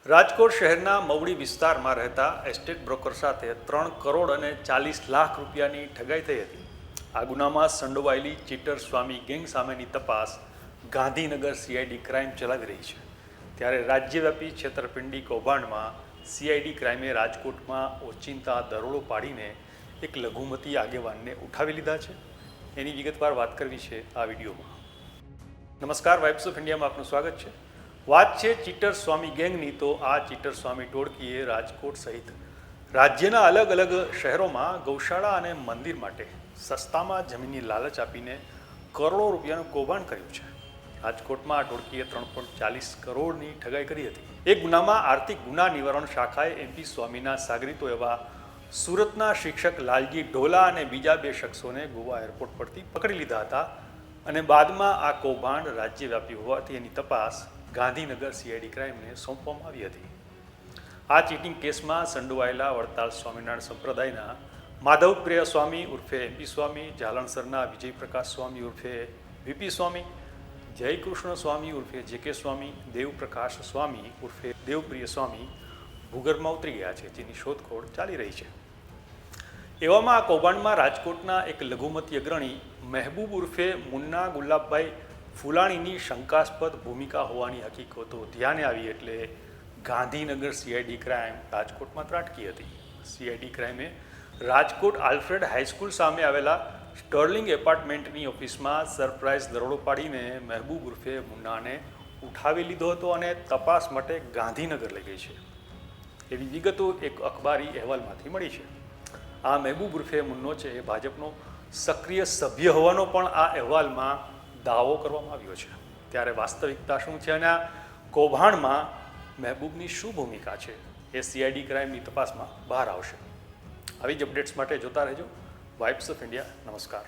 રાજકોટ શહેરના મવડી વિસ્તારમાં રહેતા એસ્ટેટ બ્રોકર સાથે 3 કરોડ અને 40 લાખ રૂપિયાની ઠગાઈ થઈ હતી. આ ગુનામાં સંડોવાયેલી ચીટર સ્વામી ગેંગ સામેની તપાસ ગાંધીનગર સીઆઈડી ક્રાઇમ ચલાવી રહી છે. ત્યારે રાજ્યવ્યાપી છેતરપિંડી કૌભાંડમાં સીઆઈડી ક્રાઇમે રાજકોટમાં ઓચિંતા દરોડો પાડીને એક લઘુમતી આગેવાનને ઉઠાવી લીધા છે. એની વિગતવાર વાત કરવી છે આ વિડીયોમાં. નમસ્કાર, વાઇબ્સ ઓફ ઇન્ડિયામાં આપનું સ્વાગત છે. વાત છે ચીટર સ્વામી ગેંગની. તો આ ચીટર સ્વામી ટોળકીએ રાજકોટ સહિત રાજ્યના અલગ અલગ શહેરોમાં ગૌશાળા અને મંદિર માટે સસ્તામાં જમીનની લાલચ આપીને કરોડો રૂપિયાનું કૌભાંડ કર્યું છે. રાજકોટમાં આ ટોળકીએ 3.40 કરોડની ઠગાઈ કરી હતી. એક ગુનામાં આર્થિક ગુના નિવારણ શાખાએ એમપી સ્વામીના સાગરીતો એવા સુરતના શિક્ષક લાલજી ઢોલા અને બીજા 2 શખ્સોને ગોવા એરપોર્ટ પરથી પકડી લીધા હતા અને બાદમાં આ કૌભાંડ રાજ્યવ્યાપી હોવાથી એની તપાસ ગાંધીનગર સીઆઈડી ક્રાઇમને સોંપવામાં આવી હતી. આ ચીટિંગ કેસમાં સંડોવાયેલા વડતાલ સ્વામિનારાયણ સંપ્રદાયના માધવપ્રિય સ્વામી ઉર્ફે એમપી સ્વામી, જાલણસરના વિજયપ્રકાશ સ્વામી ઉર્ફે વીપી સ્વામી, જયકૃષ્ણ સ્વામી ઉર્ફે જેકે સ્વામી, દેવપ્રકાશ સ્વામી ઉર્ફે દેવપ્રિય સ્વામી ભૂગર્ભમાં ઉતરી ગયા છે, જેની શોધખોળ ચાલી રહી છે. એવામાં આ કૌભાંડમાં રાજકોટના એક લઘુમતી અગ્રણી મહેબૂબ ઉર્ફે મુન્ના ગુલાબભાઈ ફુલાણીની શંકાસ્પદ ભૂમિકા હોવાની હકીકતો ધ્યાને આવી એટલે ગાંધીનગર સીઆઈડી ક્રાઇમ રાજકોટમાં ત્રાટકી હતી. સીઆઈડી ક્રાઇમે રાજકોટ આલ્ફ્રેડ હાઈસ્કૂલ સામે આવેલા સ્ટર્લિંગ એપાર્ટમેન્ટની ઓફિસમાં સરપ્રાઇઝ દરોડો પાડીને મહેબૂબ ઉર્ફે મુન્નાને ઉઠાવી લીધો હતો અને તપાસ માટે ગાંધીનગર લઈ ગઈ છે. એવી વિગતો એક અખબારી અહેવાલમાંથી મળી છે. આ મહેબૂબ ઉર્ફે મુન્નો છે એ ભાજપનો સક્રિય સભ્ય હોવાનો પણ આ અહેવાલમાં દાવો કરવામાં આવ્યો છે. ત્યારે વાસ્તવિકતા શું છે અને આ કૌભાંડમાં મહેબૂબની શું ભૂમિકા છે એ સીઆઈડી ક્રાઇમની તપાસમાં બહાર આવશે. આવી જ અપડેટ્સ માટે જોતા રહેજો વાઇબ્સ ઓફ ઇન્ડિયા. નમસ્કાર.